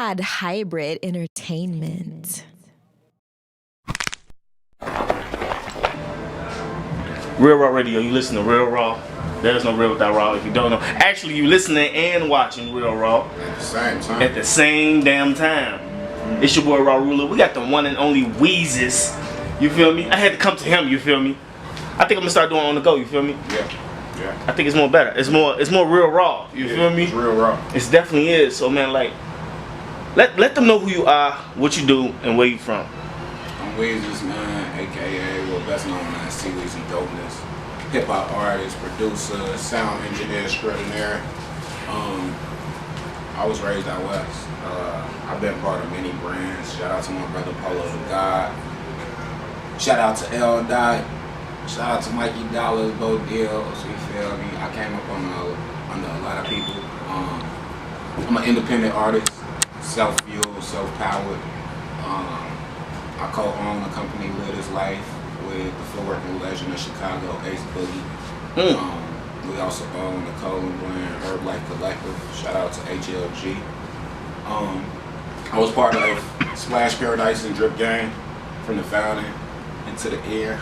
Pod Hybrid Entertainment. Real Raw Radio, you listen to Real Raw. There's no real without Raw if you don't know. Actually, you listening and watching Real Raw at the same time. At the same damn time. It's your boy Raw Ruler. We got the one and only Weezus. You feel me? I had to come to him. You feel me? I think I'm gonna start doing on the go. You feel me? Yeah. I think it's more better. It's more real raw. You feel me? It's real raw. It definitely is. So man, like, let them know who you are, what you do, and where you from. I'm Weezus, man, aka well best known as T-Weezy Dopeness. Hip hop artist, producer, sound engineer extraordinaire. I was raised out west. I've been part of many brands. Shout out to my brother Polo the God. Shout out to L Dot. Shout out to Mikey Dollars, Bo Deals. You feel me? I came up under a lot of people. I'm an independent artist, self-fueled, self-powered. I co-own a company, Live This Life, with the footworking legend of Chicago, Ace Boogie. We also own the Colin Blend Herb Life Collective. Shout out to HLG. I was part of Splash Paradise and Drip Gang from the founding into the air.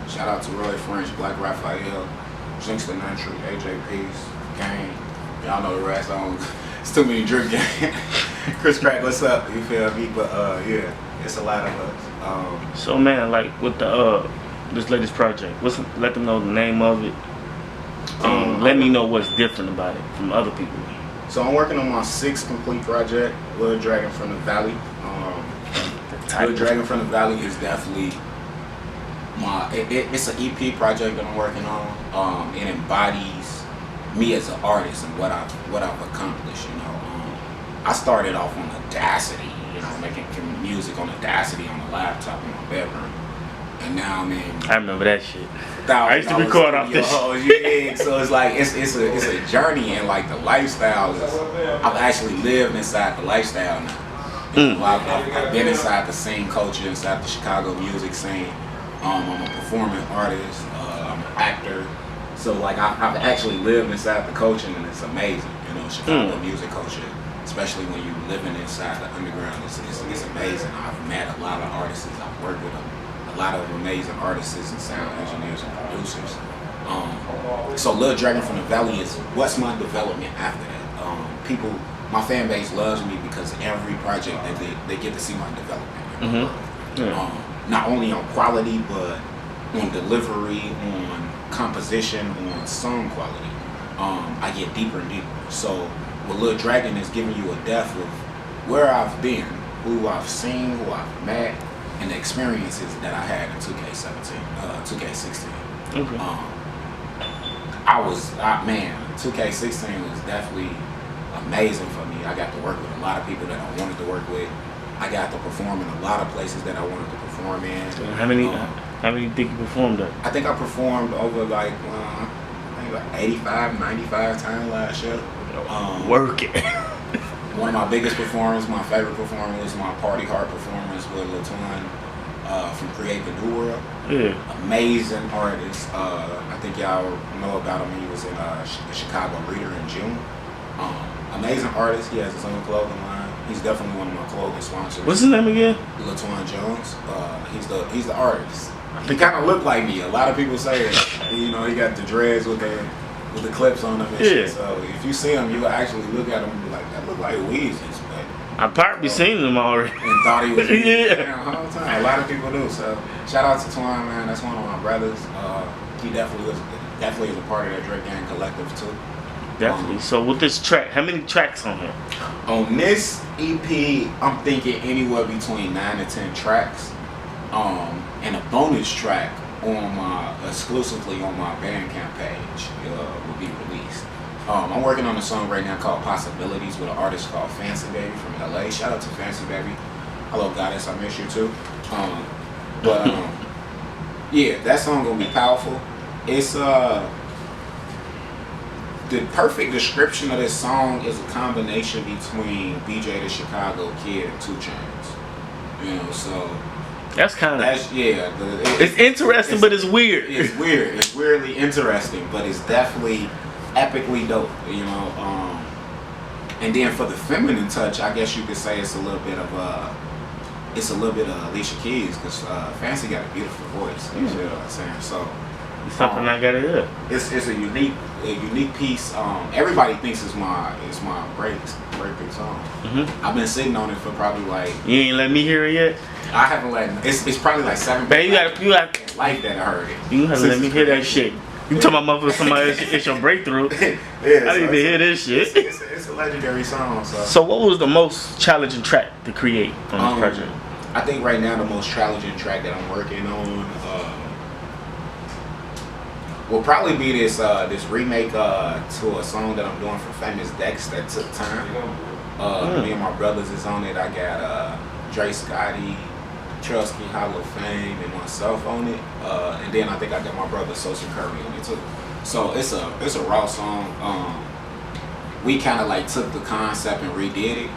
Shout out to Roy French, Black Raphael, Jinx the Nantry, AJ Peace, Gang. Y'all know the rest. It's too many Drip Gang. Chris Crack, what's up? You feel me? But yeah, it's a lot of us. So man, like with the this latest project, let them know the name of it. Let me know what's different about it from other people. So I'm working on my 6th complete project, Little Dragon from the Valley. Little Dragon from the Valley is definitely it's an EP project that I'm working on. It embodies me as an artist and what I've accomplished. You know, I started off on Audacity, you know, making music on Audacity on a laptop in my bedroom, and now I'm in. I remember that shit. I used to record off this shit. So it's like it's a journey, and like the lifestyle is. I've actually lived inside the lifestyle now. You know, I've been inside the scene culture, inside the Chicago music scene. I'm a performing artist. I'm an actor. So like I've actually lived inside the culture, and it's amazing. You know, Chicago music culture, especially when you're living inside the underground, it's amazing. I've met a lot of artists. I've worked with a lot of amazing artists and sound engineers and producers. So Lil Dragon from the Valley is what's my development after that. My fan base loves me because every project they get to see my development. Not only on quality, but on delivery, on composition, on song quality. I get deeper and deeper. So with Lil Dragon is giving you a depth of where I've been, who I've seen, who I've met, and the experiences that I had in 2K16. Okay. 2K16 was definitely amazing for me. I got to work with a lot of people that I wanted to work with. I got to perform in a lot of places that I wanted to perform in. How many think you performed at? I think I performed over like 85, 95 times last year. Work it. One of my biggest performances, my favorite performance, was my Party Hard performance with Latoine from Create the New World. Yeah. Amazing artist. I think y'all know about him. He was in the Chicago Reader in June. Amazing artist. He has his own clothing line. He's definitely one of my clothing sponsors. What's his name again? Latoine Jones. He's the artist. He kind of looked like me. A lot of people say it. You know, he got the dreads with the clips on him and shit. So if you see him, you will actually look at him and be like, that look like Weezus. But I probably seen him already. And thought he was yeah. The whole time. A lot of people do. So shout out to Twine, man. That's one of my brothers. He definitely is a part of that Drake Gang collective too. Definitely. So with this track, how many tracks on here? On this EP, I'm thinking anywhere between 9 to 10 tracks. And a bonus track exclusively on my Bandcamp page will be released. I'm working on a song right now called Possibilities with an artist called Fancy Baby from LA. Shout out to Fancy Baby. Hello Goddess, I miss you too. Yeah, that song gonna be powerful. It's the perfect description of this song is a combination between BJ the Chicago Kid and 2 Chainz. You know, so that's kind of it's interesting, but it's weird. It's weird. It's weirdly interesting, but it's definitely epically dope. You know, And then for the feminine touch, I guess you could say it's a little bit of Alicia Keys, because Fancy got a beautiful voice. You feel what I'm saying? So It's something I gotta hear. it's a unique piece. Everybody thinks it's my breakthrough song. I've been sitting on it for probably like, You ain't let me hear it yet? I haven't let it's probably like 7 Man, you gotta life that I heard it. you gotta let me hear that shit. You talking about motherfucker somebody else, it's your breakthrough. Yeah, I need to hear this shit. It's a legendary song. So what was the most challenging track to create on this project? I think right now the most challenging track that I'm working on will probably be this remake to a song that I'm doing for Famous Dex that took time. Me and my brothers is on it. I got Dre Scotty, Trusky, Hall of Fame, and myself on it. And then I think I got my brother Social Curry on it too. So it's a Raww song. We kind of like took the concept and redid it.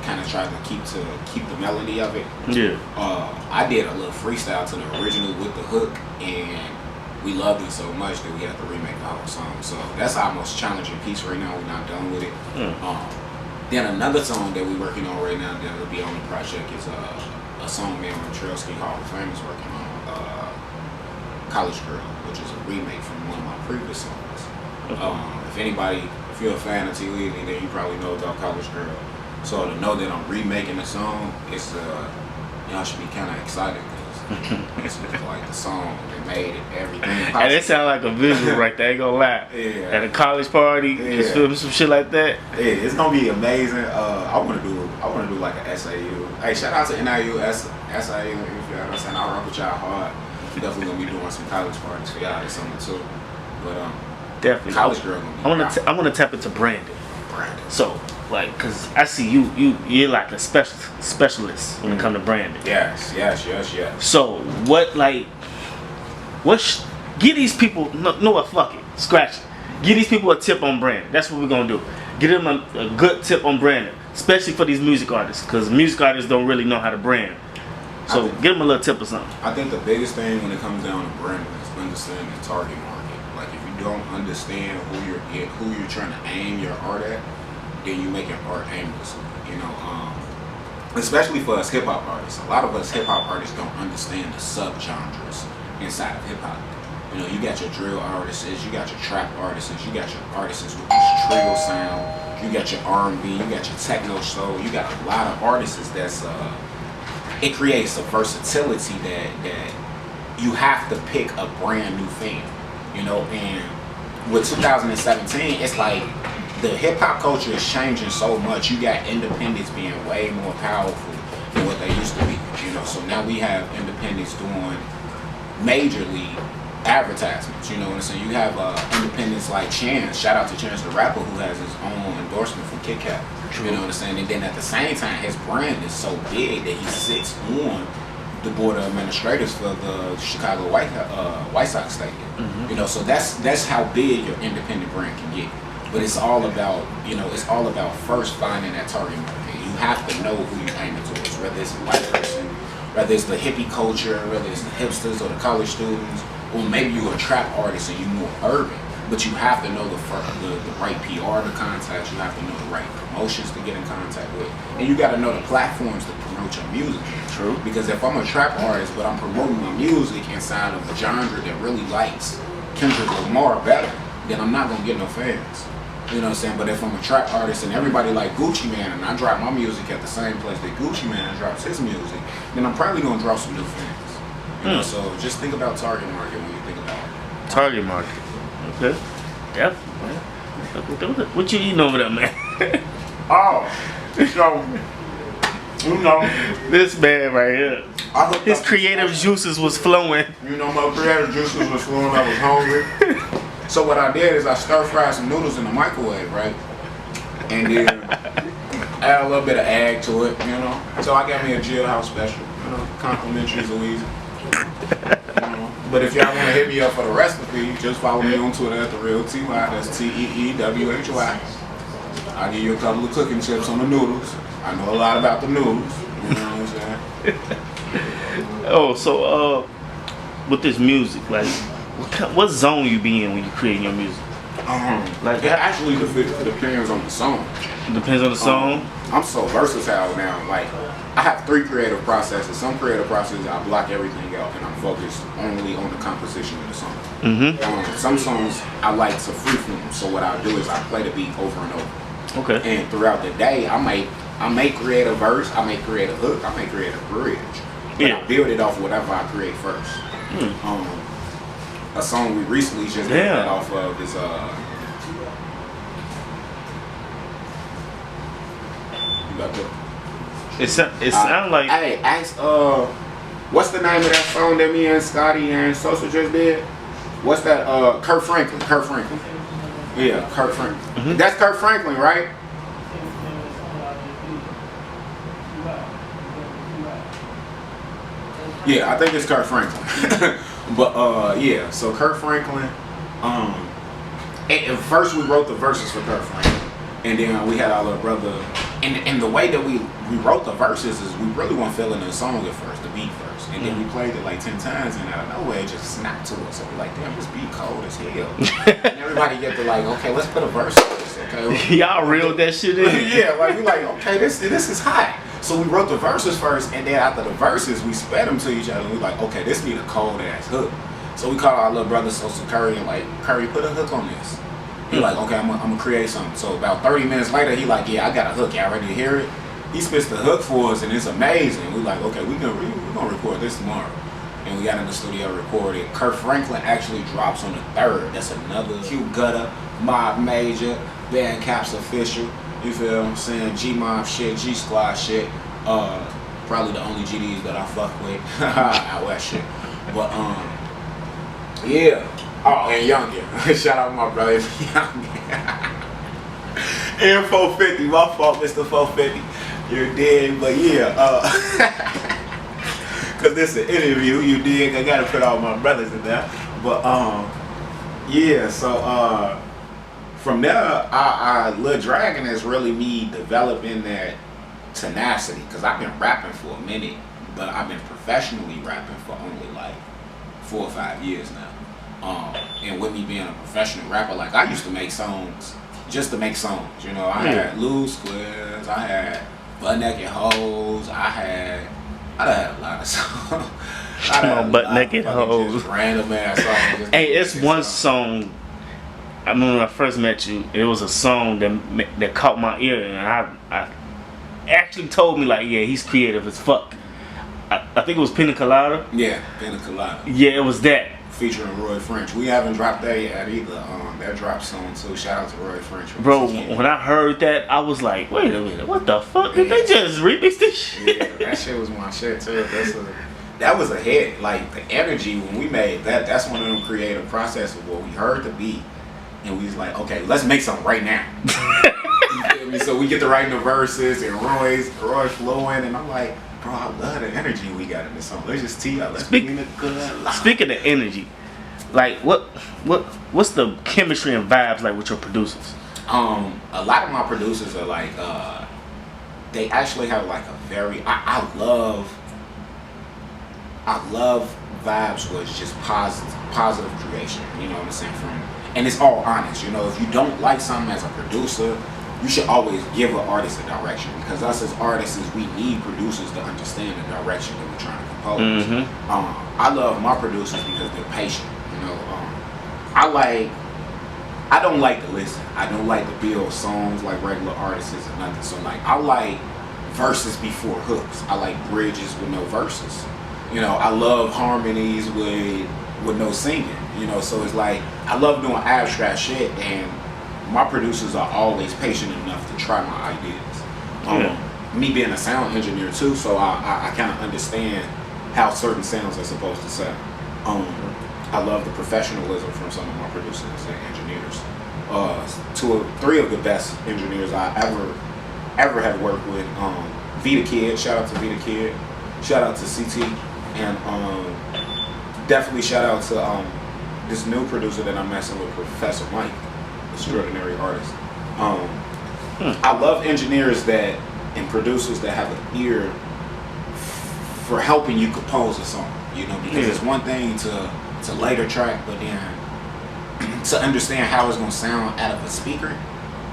Kind of tried to keep the melody of it. Yeah. I did a little freestyle to the original with the hook, and we loved it so much that we had to remake the whole song. So that's our most challenging piece right now. We're not done with it. Then another song that we're working on right now that will be on the project is a song me and Trailski Hall of Fame is working on, College Girl, which is a remake from one of my previous songs. If you're a fan of T. Weezy, then you probably know about College Girl. So to know that I'm remaking the song, it's y'all should be kind of excited, because it's like the song they made it, everything. And it sound like a visual right there, ain't gonna lie. Yeah. At a college party, just filming some shit like that. Yeah, it's gonna be amazing. I wanna do like an SAU. Hey, shout out to NIU, SIU, if y'all know what I'm saying. I rock with y'all hard. We definitely gonna be doing some college parties for y'all this summer too. But Definitely. College Girl gonna be I wanna tap into branding. So, like, cause I see you're like a specialist when it comes to branding. Yes. So give these people know what, fuck it, scratch it. Give these people a tip on branding. That's what we're gonna do. Give them a good tip on branding, especially for these music artists, because music artists don't really know how to brand. So give them a little tip or something. I think the biggest thing when it comes down to branding is understanding the target market. Like, if you don't understand who you're trying to aim your art at, then you make your art aimless. Especially for us hip hop artists. A lot of us hip hop artists don't understand the subgenres inside of hip hop. You got your drill artists, you got your trap artists, you got your artists with this trio sound, you got your R&B, you got your techno soul, you got a lot of artists that's it creates a versatility that you have to pick a brand new thing, and with 2017, it's like the hip hop culture is changing so much. You got independents being way more powerful than what they used to be, so now we have independents doing major league advertisements, you know what I'm saying? You have independents like Chance, shout out to Chance the Rapper, who has his own endorsement from Kit Kat. You know what I'm saying? And then at the same time, his brand is so big that he sits on the board of administrators for the Chicago White Sox Stadium. So that's how big your independent brand can get. But it's all about, first finding that target market. You have to know who you're aiming towards, whether it's a white person, whether it's the hippie culture, whether it's the hipsters or the college students, or maybe you're a trap artist and you're more urban. But you have to know the right PR to contact. You have to know the right promotions to get in contact with, and you got to know the platforms to promote your music. True. Because if I'm a trap artist, but I'm promoting my music inside of a genre that really likes Kendrick Lamar better, then I'm not gonna get no fans. You know what I'm saying? But if I'm a trap artist and everybody like Gucci Mane, and I drop my music at the same place that Gucci Mane drops his music, then I'm probably gonna draw some new fans. So just think about target market when you think about it. Target market. Okay. Yep. What you eating over there, man? This man right here. His creative juices was flowing. My creative juices was flowing. I was hungry. So what I did is I stir fried some noodles in the microwave, right? And then add a little bit of egg to it, So I got me a jailhouse special, complimentary Louise. But if y'all want to hit me up for the recipe, just follow me on Twitter at TheRealTY. That's TEEWHY. I'll give you a couple of cooking tips on the noodles. I know a lot about the noodles. You know what I'm saying? So with this music, like, what zone you be in when you creating your music? Like It actually depends on the song. depends on the song. I'm so versatile now. Like, I have 3 creative processes. Some creative processes I block everything out and I'm focused only on the composition of the song. Some songs I like to freeform. So what I do is I play the beat over and over. Okay. And throughout the day, I may create a verse, I may create a hook, I may create a bridge. But I build it off whatever I create first. A song we recently just did that off of is you got the It sounds like hey, ask what's the name of that song that me and Scotty and Sosa just did? What's that? Kurt Franklin. Yeah, Kurt Franklin. That's Kurt Franklin, right? Yeah, I think it's Kurt Franklin. But yeah, so Kurt Franklin. At first we wrote the verses for Kurt Franklin, and then we had our little brother. And the way that we wrote the verses is we really weren't feeling the song at first, the beat first, and then we played it like 10 times, and out of nowhere it just snapped to us. So we're like, damn, this beat cold as hell. And everybody get to like, okay, let's put a verse on this. Okay, y'all reeled that shit in. yeah, like we like, okay, this is hot. So we wrote the verses first, and then after the verses, we sped them to each other, and we like, okay, this need a cold ass hook. So we called our little brother Sosa Curry and like, Curry, put a hook on this. He like, okay, I'm gonna create something. So about 30 minutes later, he like, yeah, I got a hook. Y'all ready to hear it? He spits the hook for us, and it's amazing. We like, okay, we're gonna record this tomorrow. And we got in the studio, recorded. Kurt Franklin actually drops on the 3rd. That's another Q Gutter, Mob Major, Band Caps Official. You feel what I'm saying? G-Mob shit, G-Squad shit. Probably the only GDs that I fuck with. Out west shit. But yeah. Oh, and Youngin. Shout out my brother Youngin. And 450. My fault, Mr. 450. You're dead, but yeah. Cause this is an interview, you dig? I gotta put all my brothers in there. But yeah. So from there, Lil Dragon is really me developing that tenacity. Cause I've been rapping for a minute, but I've been professionally rapping for only like 4 or 5 years now. And with me being a professional rapper, like I used to make songs just to make songs. You know, I had Loose Squares, I had Butt Naked Hoes, I had a lot of songs. Come on, Butt Naked Hoes. Just random ass songs. Hey, it's one song. I remember when I first met you. It was a song that caught my ear, and I actually told me like, yeah, he's creative as fuck. I think it was Pina Colada. Yeah, Pina Colada. Yeah, it was that. Featuring Roy French. We haven't dropped that yet either. That dropped soon too. Shout out to Roy French. Bro, when I heard that, I was like, wait a minute, what the fuck? Did they just remix this shit? Yeah, that shit was my shit too. That was a hit. Like the energy when we made that, that's one of them creative processes where we heard the beat and we was like, okay, let's make something right now. You feel me? So we get to writing the verses and Roy flowing, and I'm like, bro, I love the energy we got in this song. Let's just tee up. Speaking of energy, like what's the chemistry and vibes like with your producers? A lot of my producers are like, they actually have like a very, I love vibes where it's just positive creation. You know what I'm saying? And it's all honest. You know, if you don't like something as a producer, you should always give an artist a direction, because us as artists, we need producers to understand the direction that we're trying to compose. I love my producers because they're patient. You know, I don't like to listen. I don't like to build songs like regular artists or nothing. So like, I like verses before hooks. I like bridges with no verses. You know, I love harmonies with no singing. You know, so it's like, I love doing abstract shit, and my producers are always patient enough to try my ideas. Me being a sound engineer too, so I kind of understand how certain sounds are supposed to sound. I love the professionalism from some of my producers and engineers. 3 of the best engineers I ever had worked with. Vita Kid, shout out to Vita Kid. Shout out to CT, and definitely shout out to this new producer that I'm messing with, Professor Mike. Extraordinary artist. I love engineers and producers that have an ear for helping you compose a song. You know, because it's one thing to lay the track, but then to understand how it's gonna sound out of a speaker.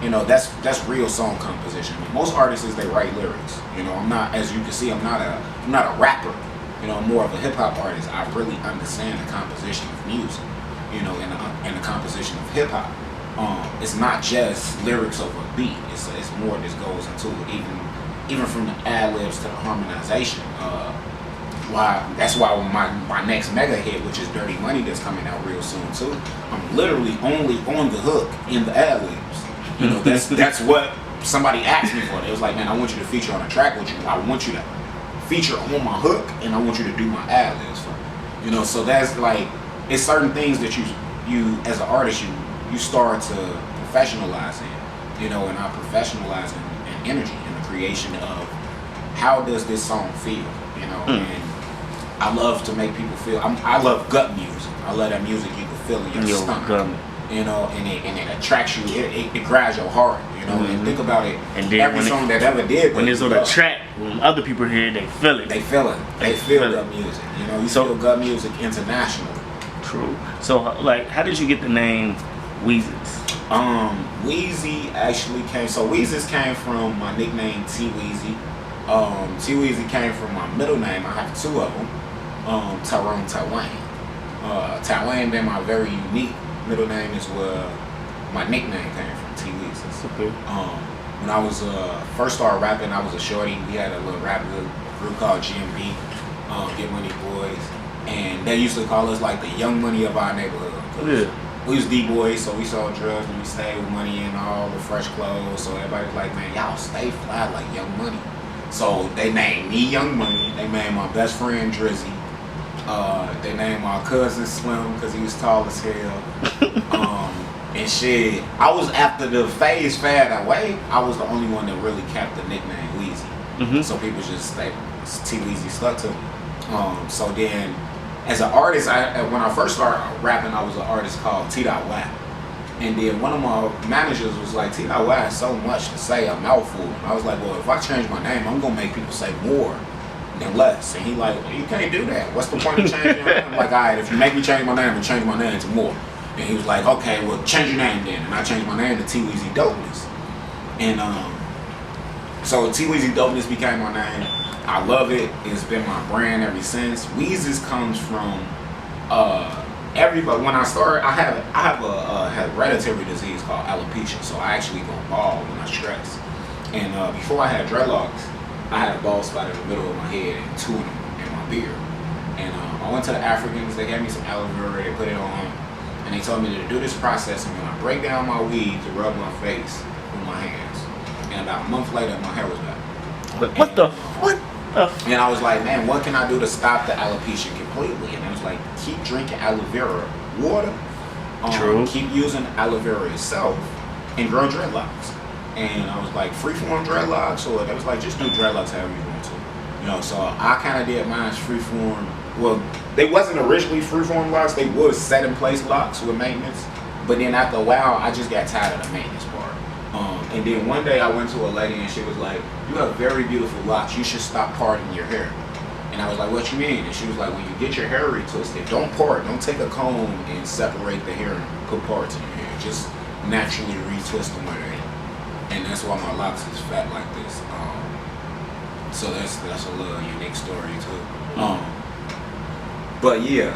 You know, that's real song composition. Most artists they write lyrics. You know, I'm not, as you can see, I'm not a rapper. You know, I'm more of a hip hop artist. I really understand the composition of music. You know, and the composition of hip hop. It's not just lyrics over a beat. It's more that goes into it, even from the ad libs to the harmonization. That's why my next mega hit, which is Dirty Money, that's coming out real soon too. I'm literally only on the hook in the ad libs. You know, that's what somebody asked me for. It was like, man, I want you to feature on a track with you. I want you to feature on my hook, and I want you to do my ad libs for me. You know, so that's like, it's certain things that you as an artist you start to professionalize in. You know, and I professionalize in energy and the creation of how does this song feel. You know, and I love to make people feel. I love gut music. I love that music you can feel in your stomach. You know, and it attracts you. It grabs your heart. You know, and think about it. And then every song that ever did. When it's on the track, when other people hear it, they feel it. They feel it. They feel gut music. You know, you feel gut music internationally. True. So, like, how did you get the name Weezus? Weezy actually came. So Weezus came from my nickname T Weezy. T Weezy came from my middle name. I have two of them. Tyrone Taiwan. Taiwan being my very unique middle name is where my nickname came from, T Weezus. Okay. When I was first started rapping, I was a shorty. We had a little rap group called GMB, Get Money Boys, and they used to call us like the Young Money of our neighborhood. Yeah. We was D-boys, so we sold drugs and we stayed with money and all the fresh clothes. So everybody was like, man, y'all stay fly like Young Money. So they named me Young Money. They named my best friend Drizzy. They named my cousin Slim because he was tall as hell. And shit, I was, after the phase fad away, I was the only one that really kept the nickname Weezy. So people just stayed, T Weezy stuck to me. So then, as an artist, when I first started rapping, I was an artist called T.Wack. And then one of my managers was like, T.Wack is so much to say, a mouthful. And I was like, well, if I change my name, I'm gonna make people say more than less. And he like, well, you can't do that. What's the point of changing your name? I'm like, all right, if you make me change my name, I'll change my name to more. And he was like, okay, well, change your name then. And I changed my name to T Weezy Dopeness. And so T Weezy Dopeness became my name. I love it. It's been my brand ever since. Weezus comes from everybody. When I started, I have a hereditary disease called alopecia, so I actually go bald when I stress. And before I had dreadlocks, I had a bald spot in the middle of my head and two in my beard. And I went to the Africans. They gave me some aloe vera. They put it on, and they told me to do this process. And when I break down my weed, to rub my face with my hands. And about a month later, my hair was back. What? And I was like, man, what can I do to stop the alopecia completely? And I was like, keep drinking aloe vera water. True. Keep using aloe vera itself and grow dreadlocks. And I was like, freeform dreadlocks, or they was like, just do dreadlocks however you want to. You know, so I kind of did mine freeform. Well, they wasn't originally freeform locks. They was set in place locks with maintenance. But then after a while, I just got tired of the maintenance part. And then one day I went to a lady and she was like, you have very beautiful locks. You should stop parting your hair. And I was like, what you mean? And she was like, when you get your hair retwisted, don't part. Don't take a comb and separate the hair and put parts in your hair. Just naturally retwist them where they are. And that's why my locks is fat like this. So that's a little unique story too. But yeah,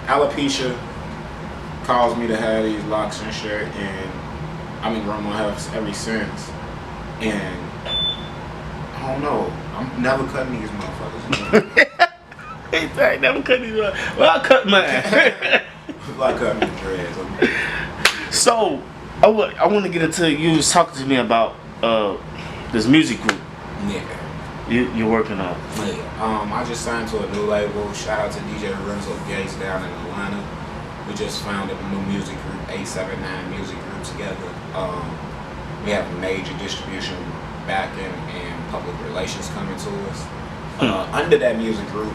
alopecia caused me to have these locks and shit, and I've been growing my hair ever since. And I don't know, I'm never cutting these motherfuckers. I never cut these. Well, I cut mine. I cut my dreads. So I want to get into, you was talking to me about this music group. Yeah. You're working on. Yeah. I just signed to a new label. Shout out to DJ Renzo Gates down in Atlanta. We just founded a new music group, 879 Music Group together. We have major distribution backing and public relations coming to us. Under that music group,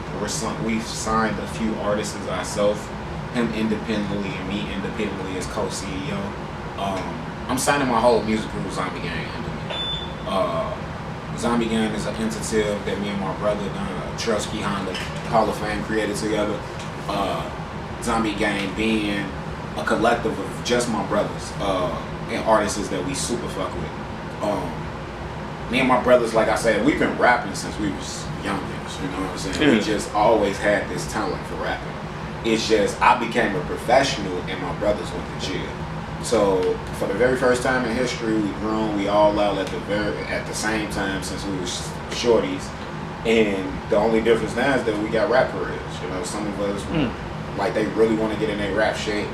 we've signed a few artists as ourselves, him independently and me independently as co-CEO. I'm signing my whole music group, Zombie Gang, under me. Zombie Gang is an entity that me and my brother, Trusky Honda, Hall of Fame, created together. Zombie Gang being a collective of just my brothers and artists that we super fuck with. Me and my brothers, like I said, we've been rapping since we was youngins, you know what I'm saying? We just always had this talent for rapping. It's just I became a professional and my brothers went to jail. So for the very first time in history, we grown, we all out at the same time since we was shorties. And the only difference now is that we got rap careers. You know, some of us like they really want to get in their rap shape.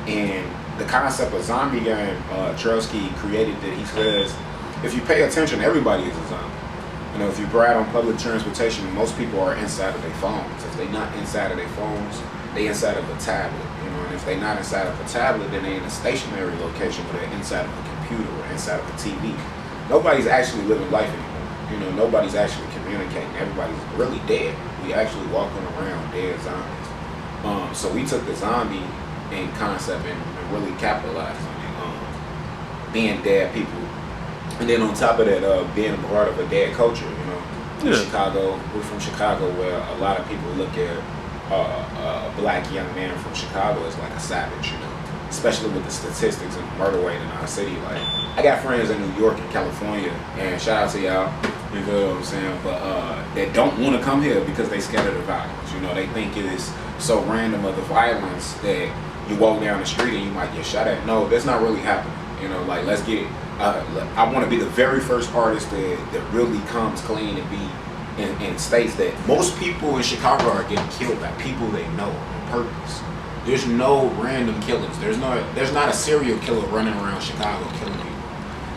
And the concept of zombie game, Trotsky created that. He says, if you pay attention, everybody is a zombie. You know, if you ride on public transportation, most people are inside of their phones. If they're not inside of their phones, they inside of a tablet. You know, and if they're not inside of a tablet, then they in a stationary location where they're inside of a computer or inside of a TV. Nobody's actually living life anymore. You know, nobody's actually communicating. Everybody's really dead. We actually walking around dead zombies. So we took the zombie and concept and really capitalized on it. Being dead people. And then on top of that, being a part of a dead culture, you know. In Chicago, we're from Chicago, where a lot of people look at a black young man from Chicago as like a savage, you know. Especially with the statistics and murder rate in our city. Like, I got friends in New York and California, and shout out to y'all, you know what I'm saying, but that don't want to come here because they scared of the violence. You know, they think it is so random of the violence that you walk down the street and you might get shot at. No, that's not really happening. You know, like, let's get it. I want to be the very first artist that really comes clean and be and states that most people in Chicago are getting killed by people they know on purpose. There's no random killings. There's not a serial killer running around Chicago killing people.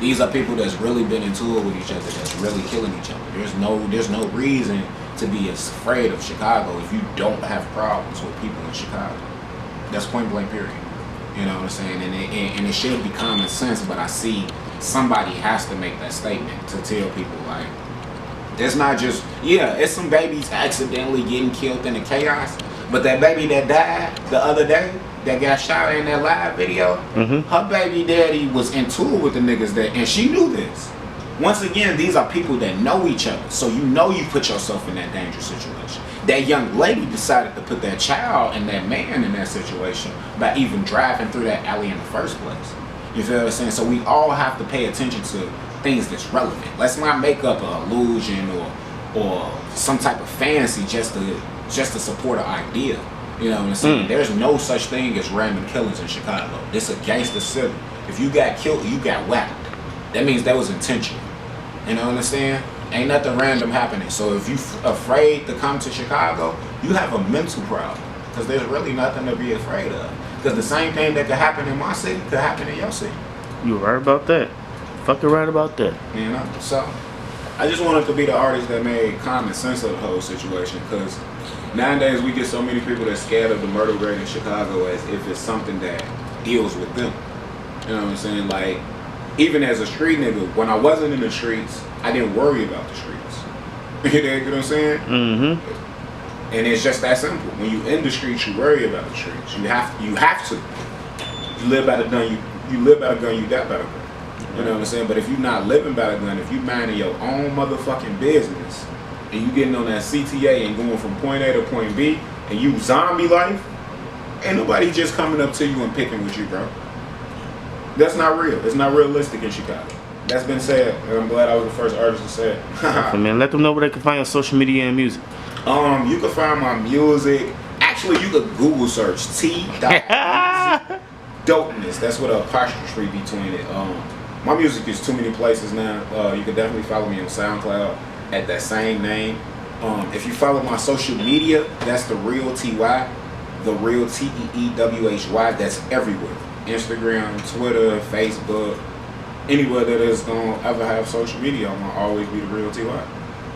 These are people that's really been in tour with each other, that's really killing each other. There's no reason to be afraid of Chicago if you don't have problems with people in Chicago. That's point blank period. You know what I'm saying? And it should be common sense, but I see somebody has to make that statement to tell people, like, it's not just, it's some babies accidentally getting killed in the chaos, but that baby that died the other day, that got shot in that live video, her baby daddy was in tour with the niggas and she knew this. Once again, these are people that know each other, so you know you put yourself in that dangerous situation. That young lady decided to put that child and that man in that situation by even driving through that alley in the first place. You feel what I'm saying? So we all have to pay attention to things that's relevant. Let's not make up an illusion or some type of fantasy just to support an idea. You know what I'm saying? There's no such thing as random killings in Chicago. It's a gangster city. If you got killed, you got whacked. That means that was intentional. You know what I'm saying? Ain't nothing random happening. So if you afraid to come to Chicago, you have a mental problem. Because there's really nothing to be afraid of. Because the same thing that could happen in my city could happen in your city. You right about that. Fucking right about that. You know? So I just wanted to be the artist that made common sense of the whole situation. Because nowadays we get so many people that's scared of the murder rate in Chicago as if it's something that deals with them. You know what I'm saying? Like, even as a street nigga, when I wasn't in the streets, I didn't worry about the streets. You know what I'm saying? And it's just that simple. When you in the streets, you worry about the streets. You have to. You live by the gun, you live by the gun, you die by the gun. You know what I'm saying? But if you're not living by the gun, if you minding your own motherfucking business, and you getting on that CTA and going from point A to point B, and you zombie life, ain't nobody just coming up to you and picking with you, bro. That's not real. It's not realistic in Chicago. That's been said, and I'm glad I was the first artist to say it. Man, let them know where they can find your social media and music. You can find my music. Actually, you could Google search T. Dopeness. That's with an apostrophe between it. My music is too many places now. You can definitely follow me on SoundCloud at that same name. If you follow my social media, that's the real TY, the real TEEWHY. That's everywhere. Instagram, Twitter, Facebook, anywhere that is gonna ever have social media, I'm gonna always be the real TY.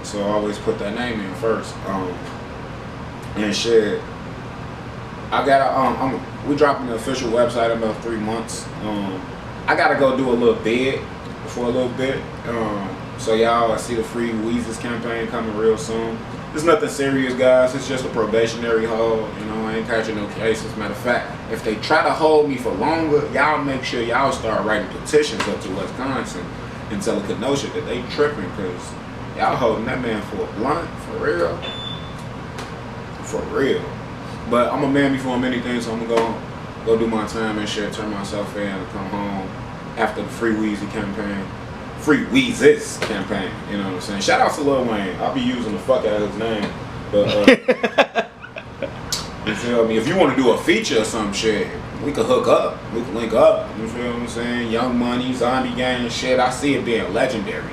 So I always put that name in first. And shit, I gotta we dropping the official website in about 3 months. I gotta go do a little bid for a little bit. So y'all, I see the free Weezus campaign coming real soon. It's nothing serious, guys. It's just a probationary hold. You know, I ain't catching no cases. Matter of fact, if they try to hold me for longer, y'all make sure y'all start writing petitions up to Wisconsin and tell Kenosha that they tripping, because y'all holding that man for a blunt, for real. For real. But I'm a man before I'm anything, so I'm gonna go do my time and shit, turn myself in, and come home after the Free Weezy campaign. Free Weezus campaign, you know what I'm saying? Shout out to Lil Wayne. I'll be using the fuck out of his name. But you feel me? If you want to do a feature or some shit, we could hook up. We could link up. You feel what I'm saying? Young Money, Zombie Gang and shit. I see it being legendary.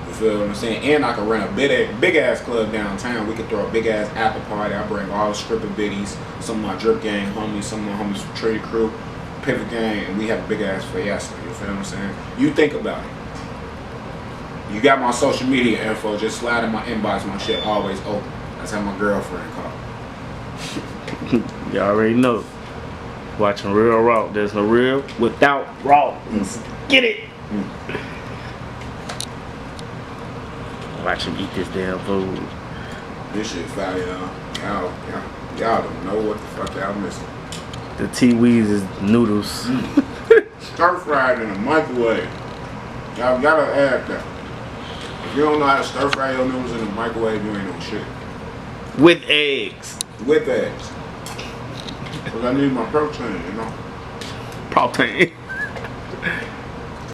You feel what I'm saying? And I could rent a big ass club downtown. We could throw a big ass after party. I bring all the stripper biddies, some of my drip gang homies, some of my homies from Trade Crew, Pivot Gang, and we have a big ass fiesta. You feel what I'm saying? You think about it. You got my social media info, just slide in my inbox, my shit always open. That's how my girlfriend called. You already know. Watching Real Raww. There's no real without Raww. Let's get it. Watch him eat this damn food. This shit fire, y'all. Y'all don't know what the fuck y'all missing. The Weezus noodles. Stir fried in a microwave. Y'all gotta add that. If you don't know how to stir fry your noodles in the microwave, you ain't no shit. With eggs. With eggs. Cause I need my protein, you know. Protein.